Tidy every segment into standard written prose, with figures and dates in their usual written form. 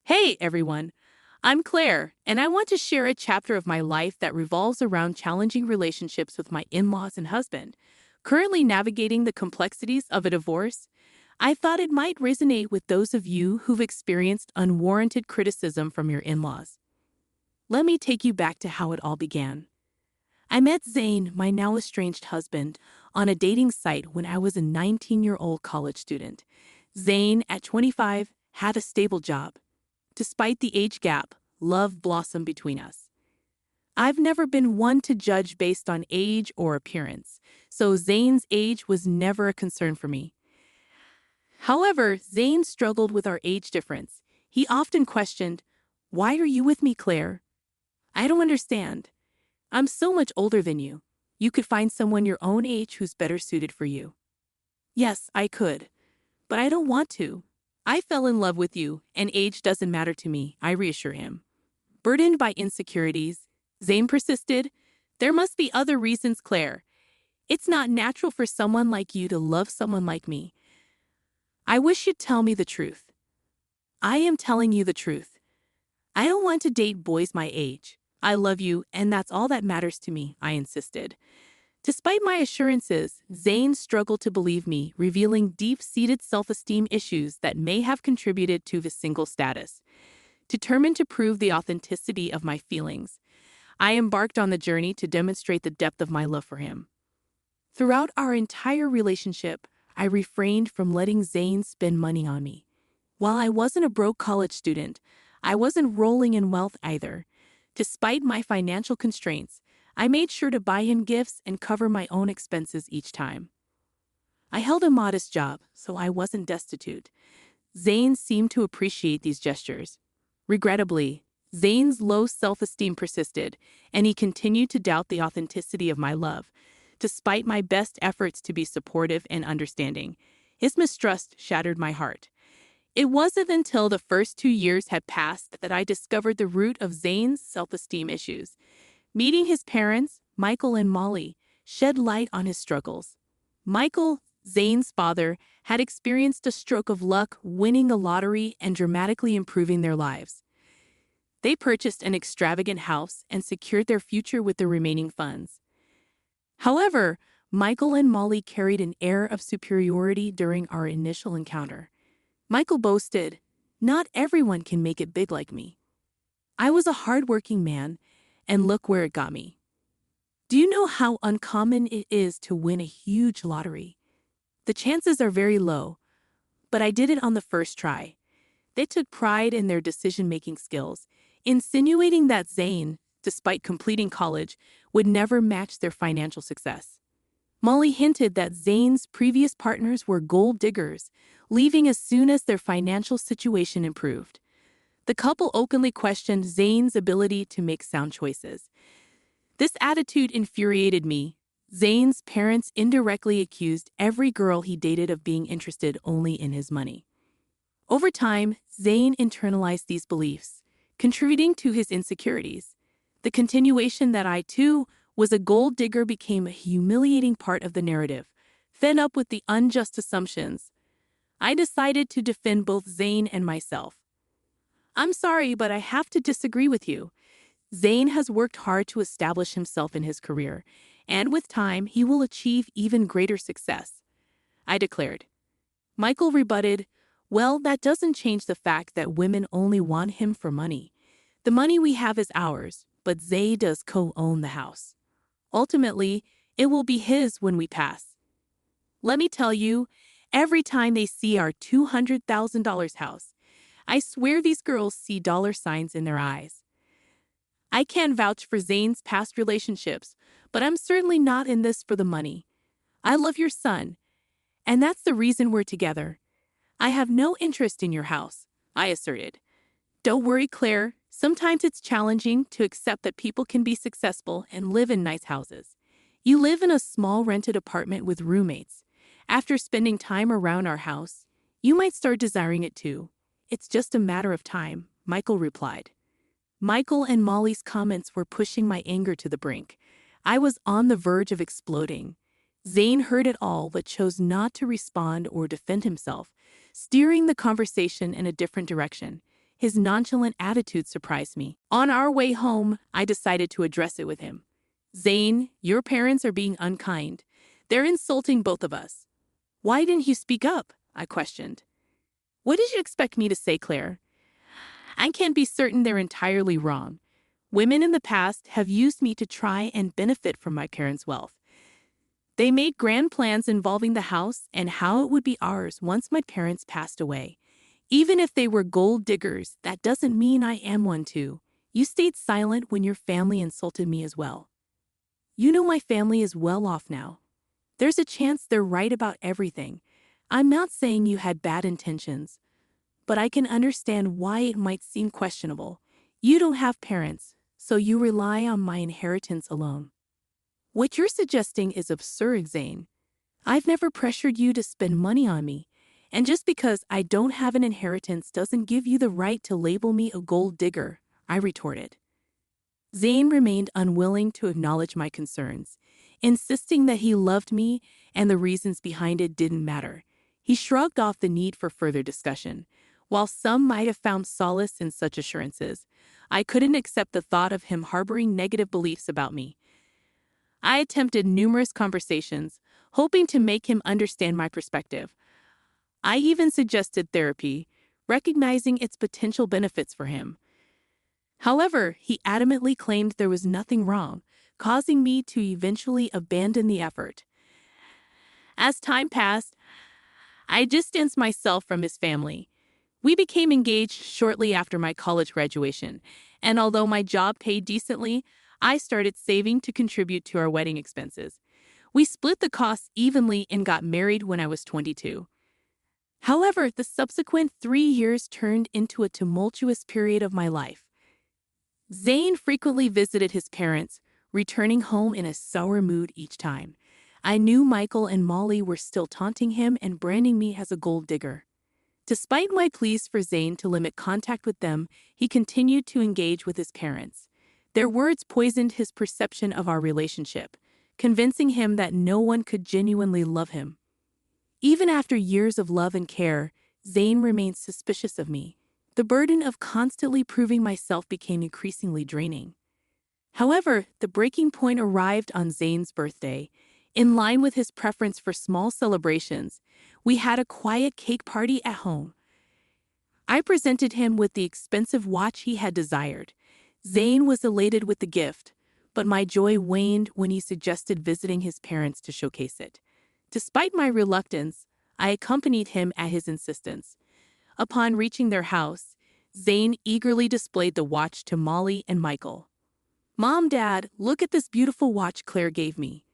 Hey, everyone. I'm Claire, and I want to share a chapter of my life that revolves around challenging relationships with my in-laws and husband. Currently navigating the complexities of a divorce, I thought it might resonate with those of you who've experienced unwarranted criticism from your in-laws. Let me take you back to how it all began. I met Zane, my now estranged husband, on a dating site when I was a 19-year-old college student. Zane, at 25, had a stable job. Despite the age gap, love blossomed between us. I've never been one to judge based on age or appearance, so Zane's age was never a concern for me. However, Zane struggled with our age difference. He often questioned, "Why are you with me, Claire? I don't understand. I'm so much older than you. You could find someone your own age who's better suited for you." Yes, I could, but I don't want to. I fell in love with you, and age doesn't matter to me, I reassure him. Burdened by insecurities, Zane persisted, "There must be other reasons, Claire. It's not natural for someone like you to love someone like me. I wish you'd tell me the truth." "I am telling you the truth. I don't want to date boys my age. I love you, and that's all that matters to me," I insisted. Despite my assurances, Zane struggled to believe me, revealing deep-seated self-esteem issues that may have contributed to his single status. Determined to prove the authenticity of my feelings, I embarked on the journey to demonstrate the depth of my love for him. Throughout our entire relationship, I refrained from letting Zane spend money on me. While I wasn't a broke college student, I wasn't rolling in wealth either. Despite my financial constraints, I made sure to buy him gifts and cover my own expenses each time. I held a modest job, so I wasn't destitute. Zane seemed to appreciate these gestures. Regrettably, Zane's low self-esteem persisted, and he continued to doubt the authenticity of my love. Despite my best efforts to be supportive and understanding, his mistrust shattered my heart. It wasn't until the first 2 years had passed that I discovered the root of Zane's self-esteem issues. Meeting his parents, Michael and Molly, shed light on his struggles. Michael, Zane's father, had experienced a stroke of luck, winning the lottery and dramatically improving their lives. They purchased an extravagant house and secured their future with the remaining funds. However, Michael and Molly carried an air of superiority during our initial encounter. Michael boasted, "Not everyone can make it big like me. I was a hardworking man, and look where it got me. Do you know how uncommon it is to win a huge lottery? The chances are very low, but I did it on the first try." They took pride in their decision-making skills, insinuating that Zane, despite completing college, would never match their financial success. Molly hinted that Zane's previous partners were gold diggers, leaving as soon as their financial situation improved. The couple openly questioned Zane's ability to make sound choices. This attitude infuriated me. Zane's parents indirectly accused every girl he dated of being interested only in his money. Over time, Zane internalized these beliefs, contributing to his insecurities. The continuation that I, too, was a gold digger became a humiliating part of the narrative. Fed up with the unjust assumptions, I decided to defend both Zane and myself. "I'm sorry, but I have to disagree with you. Zane has worked hard to establish himself in his career, and with time, he will achieve even greater success," I declared. Michael rebutted, "Well, that doesn't change the fact that women only want him for money. The money we have is ours, but Zay does co-own the house. Ultimately, it will be his when we pass. Let me tell you, every time they see our $200,000 house, I swear these girls see dollar signs in their eyes." I can't vouch for Zane's past relationships, but I'm certainly not in this for the money. I love your son, and that's the reason we're together. I have no interest in your house, I asserted. "Don't worry, Claire. Sometimes it's challenging to accept that people can be successful and live in nice houses. You live in a small rented apartment with roommates. After spending time around our house, you might start desiring it too. It's just a matter of time," Michael replied. Michael and Molly's comments were pushing my anger to the brink. I was on the verge of exploding. Zane heard it all but chose not to respond or defend himself, steering the conversation in a different direction. His nonchalant attitude surprised me. On our way home, I decided to address it with him. Zane, your parents are being unkind. They're insulting both of us. Why didn't you speak up? I questioned. What did you expect me to say, Claire? I can't be certain they're entirely wrong. Women in the past have used me to try and benefit from my parents' wealth. They made grand plans involving the house and how it would be ours once my parents passed away. Even if they were gold diggers, that doesn't mean I am one too. You stayed silent when your family insulted me as well. You know my family is well off now. There's a chance they're right about everything. I'm not saying you had bad intentions, but I can understand why it might seem questionable. You don't have parents, so you rely on my inheritance alone. What you're suggesting is absurd, Zane. I've never pressured you to spend money on me, and just because I don't have an inheritance doesn't give you the right to label me a gold digger, I retorted. Zane remained unwilling to acknowledge my concerns, insisting that he loved me and the reasons behind it didn't matter. He shrugged off the need for further discussion. While some might have found solace in such assurances, I couldn't accept the thought of him harboring negative beliefs about me. I attempted numerous conversations, hoping to make him understand my perspective. I even suggested therapy, recognizing its potential benefits for him. However, he adamantly claimed there was nothing wrong, causing me to eventually abandon the effort. As time passed, I distanced myself from his family. We became engaged shortly after my college graduation, and although my job paid decently, I started saving to contribute to our wedding expenses. We split the costs evenly and got married when I was 22. However, the subsequent 3 years turned into a tumultuous period of my life. Zane frequently visited his parents, returning home in a sour mood each time. I knew Michael and Molly were still taunting him and branding me as a gold digger. Despite my pleas for Zane to limit contact with them, he continued to engage with his parents. Their words poisoned his perception of our relationship, convincing him that no one could genuinely love him. Even after years of love and care, Zane remained suspicious of me. The burden of constantly proving myself became increasingly draining. However, the breaking point arrived on Zane's birthday. In line with his preference for small celebrations, we had a quiet cake party at home. I presented him with the expensive watch he had desired. Zane was elated with the gift, but my joy waned when he suggested visiting his parents to showcase it. Despite my reluctance, I accompanied him at his insistence. Upon reaching their house, Zane eagerly displayed the watch to Molly and Michael. "Mom, Dad, look at this beautiful watch Claire gave me.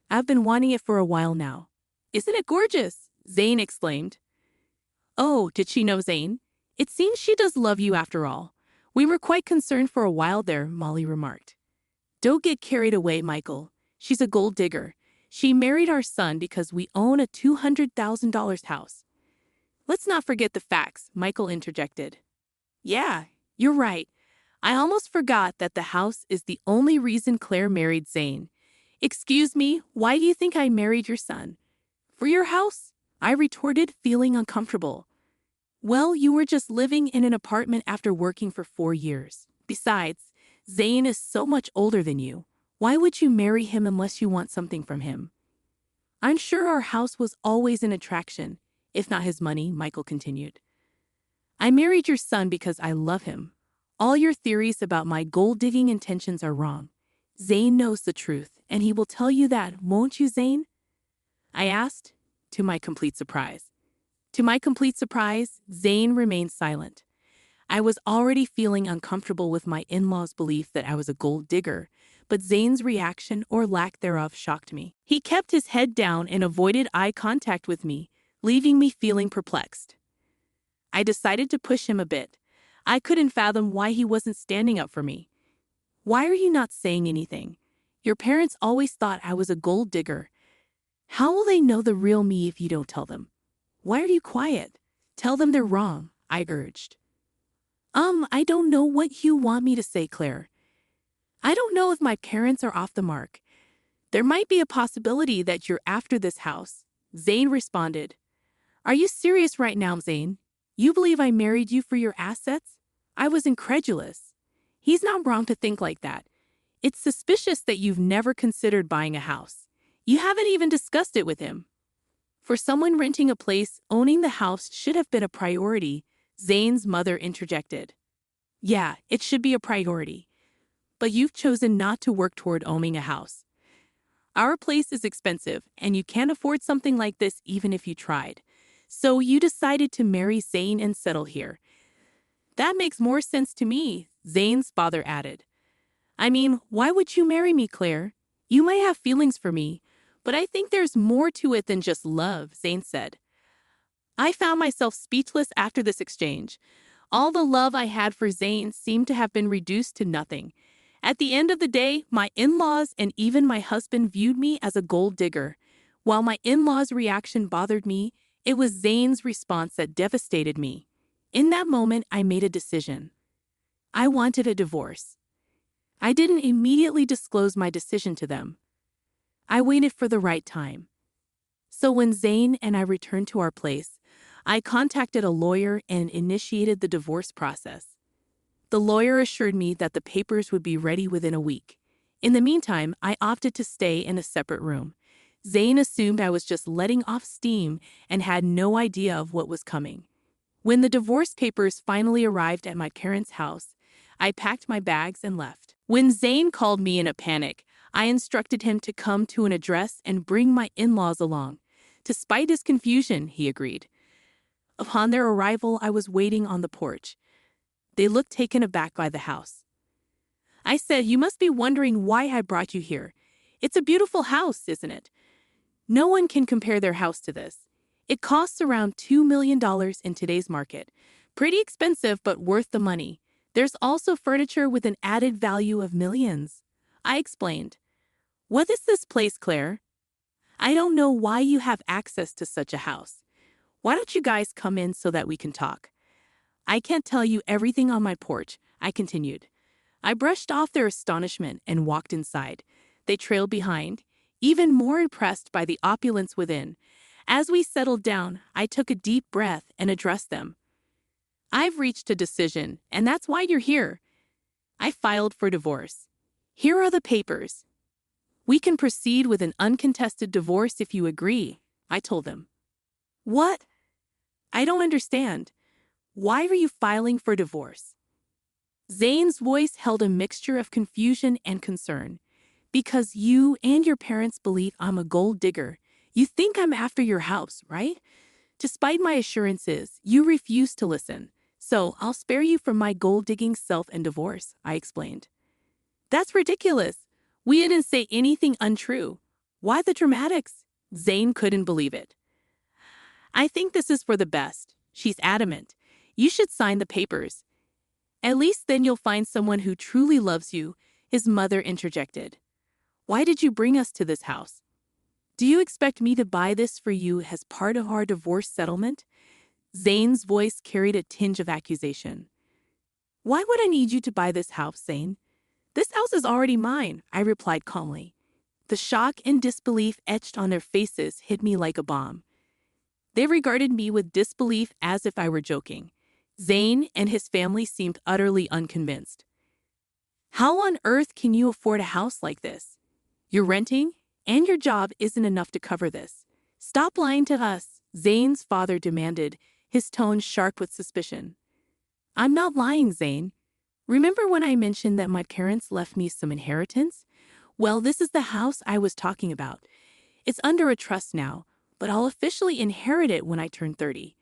I've been wanting it for a while now." "Isn't it gorgeous?" Zane exclaimed. "Oh, did she know Zane? It seems she does love you after all. We were quite concerned for a while there," Molly remarked. "Don't get carried away, Michael. She's a gold digger. She married our son because we own a $200,000 house." "Let's not forget the facts," Michael interjected. "Yeah, you're right. I almost forgot that the house is the only reason Claire married Zane. Excuse me, why do you think I married your son?" "For your house?" I retorted, feeling uncomfortable. "Well, you were just living in an apartment after working for 4 years. Besides, Zane is so much older than you. Why would you marry him unless you want something from him?" "I'm sure our house was always an attraction, if not his money," Michael continued. "I married your son because I love him. All your theories about my gold-digging intentions are wrong. Zane knows the truth, and he will tell you that, won't you, Zane?" I asked, to my complete surprise. To my complete surprise, Zane remained silent. I was already feeling uncomfortable with my in-laws' belief that I was a gold digger, but Zane's reaction or lack thereof shocked me. He kept his head down and avoided eye contact with me, leaving me feeling perplexed. I decided to push him a bit. I couldn't fathom why he wasn't standing up for me. "Why are you not saying anything? Your parents always thought I was a gold digger. How will they know the real me if you don't tell them? Why are you quiet? Tell them they're wrong," I urged. I don't know what you want me to say, Claire. I don't know if my parents are off the mark. There might be a possibility that you're after this house," Zane responded. "Are you serious right now, Zane? You believe I married you for your assets?" I was incredulous. He's not wrong to think like that. It's suspicious that you've never considered buying a house. You haven't even discussed it with him. For someone renting a place, owning the house should have been a priority, Zane's mother interjected. Yeah, it should be a priority. But you've chosen not to work toward owning a house. Our place is expensive, and you can't afford something like this even if you tried. So you decided to marry Zane and settle here. That makes more sense to me, Zane's father added. I mean, why would you marry me, Claire? You might have feelings for me, but I think there's more to it than just love, Zane said. I found myself speechless after this exchange. All the love I had for Zane seemed to have been reduced to nothing. At the end of the day, my in-laws and even my husband viewed me as a gold digger. While my in-laws' reaction bothered me, it was Zane's response that devastated me. In that moment, I made a decision. I wanted a divorce. I didn't immediately disclose my decision to them. I waited for the right time. So when Zane and I returned to our place, I contacted a lawyer and initiated the divorce process. The lawyer assured me that the papers would be ready within a week. In the meantime, I opted to stay in a separate room. Zane assumed I was just letting off steam and had no idea of what was coming. When the divorce papers finally arrived at my parents' house, I packed my bags and left. When Zane called me in a panic, I instructed him to come to an address and bring my in-laws along. Despite his confusion, he agreed. Upon their arrival, I was waiting on the porch. They looked taken aback by the house. I said, "You must be wondering why I brought you here. It's a beautiful house, isn't it? No one can compare their house to this. It costs around $2 million in today's market. Pretty expensive, but worth the money. There's also furniture with an added value of millions." I explained. "What is this place, Claire? I don't know why you have access to such a house. Why don't you guys come in so that we can talk?" "I can't tell you everything on my porch," I continued. I brushed off their astonishment and walked inside. They trailed behind, even more impressed by the opulence within. As we settled down, I took a deep breath and addressed them. "I've reached a decision, and that's why you're here. I filed for divorce. Here are the papers. We can proceed with an uncontested divorce if you agree," I told them. "What? I don't understand. Why are you filing for divorce?" Zane's voice held a mixture of confusion and concern. "Because you and your parents believe I'm a gold digger. You think I'm after your house, right? Despite my assurances, you refuse to listen. So I'll spare you from my gold-digging self and divorce," I explained. "That's ridiculous. We didn't say anything untrue. Why the dramatics?" Zane couldn't believe it. "I think this is for the best. She's adamant. You should sign the papers. At least then you'll find someone who truly loves you," his mother interjected. "Why did you bring us to this house? Do you expect me to buy this for you as part of our divorce settlement?" Zane's voice carried a tinge of accusation. "Why would I need you to buy this house, Zane? This house is already mine," I replied calmly. The shock and disbelief etched on their faces hit me like a bomb. They regarded me with disbelief as if I were joking. Zane and his family seemed utterly unconvinced. "How on earth can you afford a house like this? You're renting, and your job isn't enough to cover this. Stop lying to us," Zane's father demanded, his tone sharp with suspicion. "I'm not lying, Zane. Remember when I mentioned that my parents left me some inheritance? Well, this is the house I was talking about. It's under a trust now, but I'll officially inherit it when I turn 30.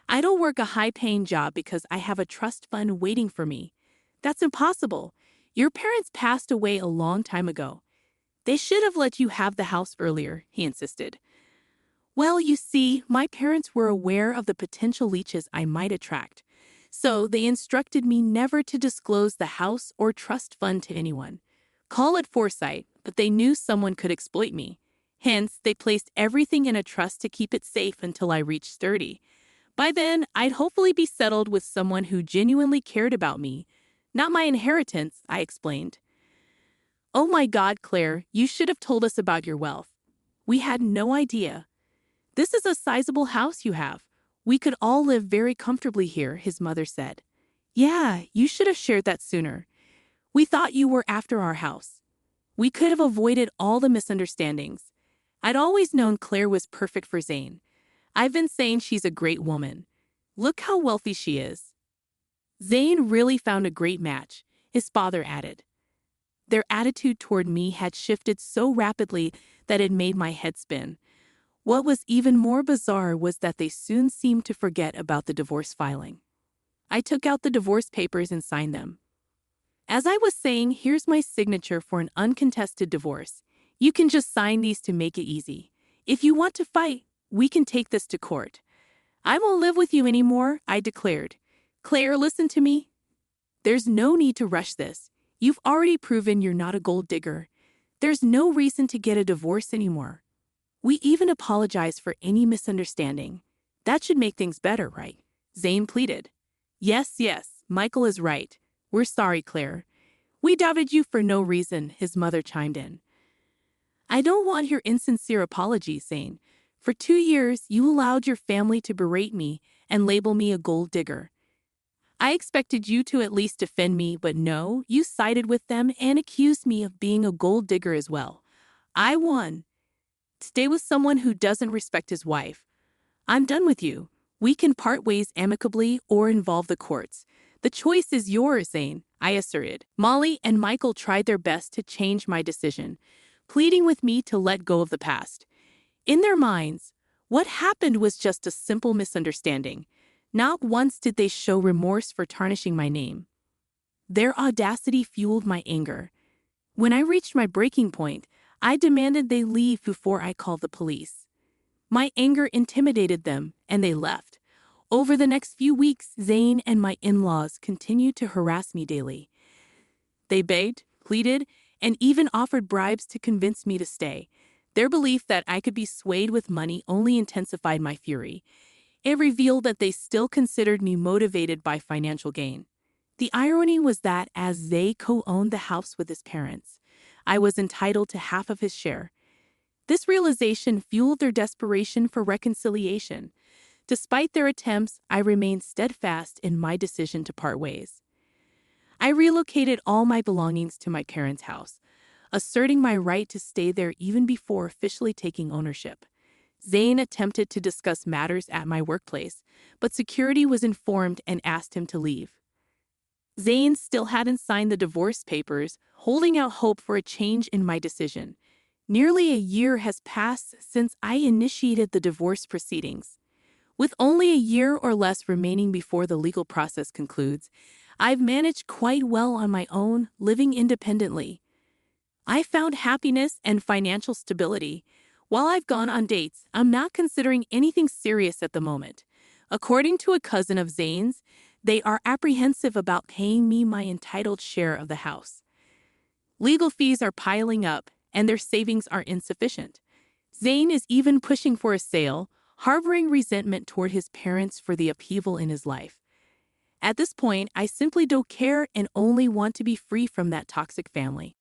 I don't work a high-paying job because I have a trust fund waiting for me. That's impossible. Your parents passed away a long time ago. They should have let you have the house earlier," he insisted. "Well, you see, my parents were aware of the potential leeches I might attract, so they instructed me never to disclose the house or trust fund to anyone. Call it foresight, but they knew someone could exploit me. Hence, they placed everything in a trust to keep it safe until I reached 30. By then, I'd hopefully be settled with someone who genuinely cared about me. Not my inheritance," I explained. "Oh my God, Claire, you should have told us about your wealth. We had no idea. This is a sizable house you have. We could all live very comfortably here," his mother said. Yeah, you should have shared that sooner. We thought you were after our house. We could have avoided all the misunderstandings. I'd always known Claire was perfect for Zane. I've been saying she's a great woman. Look how wealthy she is. Zane really found a great match, his father added. Their attitude toward me had shifted so rapidly that it made my head spin. What was even more bizarre was that they soon seemed to forget about the divorce filing. I took out the divorce papers and signed them. As I was saying, here's my signature for an uncontested divorce. You can just sign these to make it easy. If you want to fight, we can take this to court. I won't live with you anymore, I declared. Claire, listen to me. There's no need to rush this. You've already proven you're not a gold digger. There's no reason to get a divorce anymore. We even apologize for any misunderstanding. That should make things better, right? Zane pleaded. Yes, Michael is right. We're sorry, Claire. We doubted you for no reason, his mother chimed in. I don't want your insincere apologies, Zane. For 2 years, you allowed your family to berate me and label me a gold digger. I expected you to at least defend me, but no, you sided with them and accused me of being a gold digger as well. I won. Stay with someone who doesn't respect his wife. I'm done with you. We can part ways amicably or involve the courts. The choice is yours, Zane, I asserted. Molly and Michael tried their best to change my decision, pleading with me to let go of the past. In their minds, what happened was just a simple misunderstanding. Not once did they show remorse for tarnishing my name. Their audacity fueled my anger. When I reached my breaking point, I demanded they leave before I called the police. My anger intimidated them, and they left. Over the next few weeks, Zane and my in-laws continued to harass me daily. They begged, pleaded, and even offered bribes to convince me to stay. Their belief that I could be swayed with money only intensified my fury. It revealed that they still considered me motivated by financial gain. The irony was that as they co-owned the house with his parents, I was entitled to half of his share. This realization fueled their desperation for reconciliation. Despite their attempts, I remained steadfast in my decision to part ways. I relocated all my belongings to my parents' house, asserting my right to stay there even before officially taking ownership. Zane attempted to discuss matters at my workplace, but security was informed and asked him to leave. Zane still hadn't signed the divorce papers, holding out hope for a change in my decision. Nearly a year has passed since I initiated the divorce proceedings. With only a year or less remaining before the legal process concludes, I've managed quite well on my own, living independently. I found happiness and financial stability. While I've gone on dates, I'm not considering anything serious at the moment. According to a cousin of Zane's, they are apprehensive about paying me my entitled share of the house. Legal fees are piling up, and their savings are insufficient. Zane is even pushing for a sale, harboring resentment toward his parents for the upheaval in his life. At this point, I simply don't care and only want to be free from that toxic family.